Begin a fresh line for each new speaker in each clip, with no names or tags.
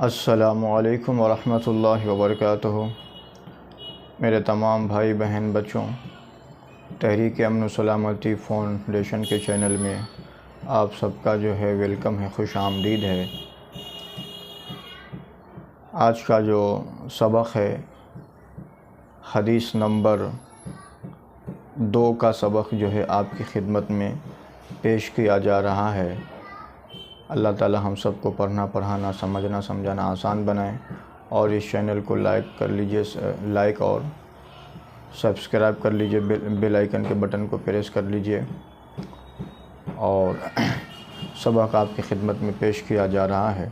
السلام علیکم ورحمۃ اللہ وبرکاتہ۔ میرے تمام بھائی بہن بچوں، تحریک امن و سلامتی فاؤنڈیشن کے چینل میں آپ سب کا جو ہے ویلکم ہے، خوش آمدید ہے۔ آج کا جو سبق ہے حدیث نمبر 2 کا سبق جو ہے آپ کی خدمت میں پیش کیا جا رہا ہے۔ اللہ تعالی ہم سب کو پڑھنا پڑھانا سمجھنا سمجھانا آسان بنائے، اور اس چینل کو لائک کر لیجئے، لائک اور سبسکرائب کر لیجئے، بیل آئیکن کے بٹن کو پریس کر لیجئے۔ اور سبق آپ کی خدمت میں پیش کیا جا رہا ہے۔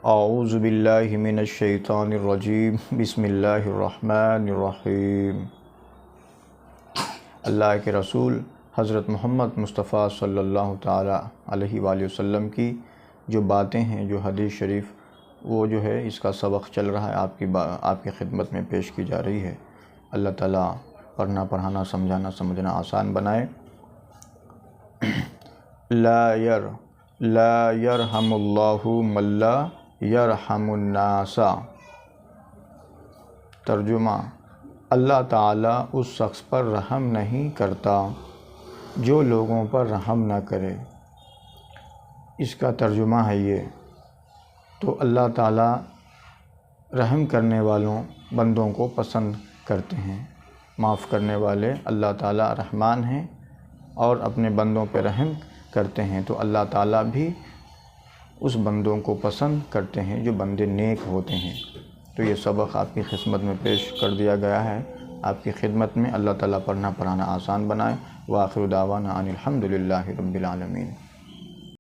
اعوذ باللہ من الشیطان الرجیم، بسم اللہ الرحمن الرحیم۔ اللہ کے رسول حضرت محمد مصطفیٰ صلی اللہ تعالیٰ علیہ وآلہ وسلم کی جو باتیں ہیں، جو حدیث شریف، وہ جو ہے اس کا سبق چل رہا ہے، آپ کی خدمت میں پیش کی جا رہی ہے۔ اللہ تعالیٰ پڑھنا پڑھانا سمجھانا سمجھنا آسان بنائے۔ لا یرحم اللہ من لا یرحم الناس۔ ترجمہ: اللہ تعالیٰ اس شخص پر رحم نہیں کرتا جو لوگوں پر رحم نہ کرے۔ اس کا ترجمہ ہے یہ۔ تو اللہ تعالیٰ رحم کرنے والوں بندوں کو پسند کرتے ہیں، معاف کرنے والے اللہ تعالیٰ رحمان ہیں اور اپنے بندوں پہ رحم کرتے ہیں، تو اللہ تعالیٰ بھی اس بندوں کو پسند کرتے ہیں جو بندے نیک ہوتے ہیں۔ تو یہ سبق آپ کی خدمت میں پیش کر دیا گیا ہے، آپ کی خدمت میں۔ اللہ تعالیٰ پڑھنا پڑھانا آسان بنائے۔ وآخر دعوانا ان الحمد للہ رب العالمین۔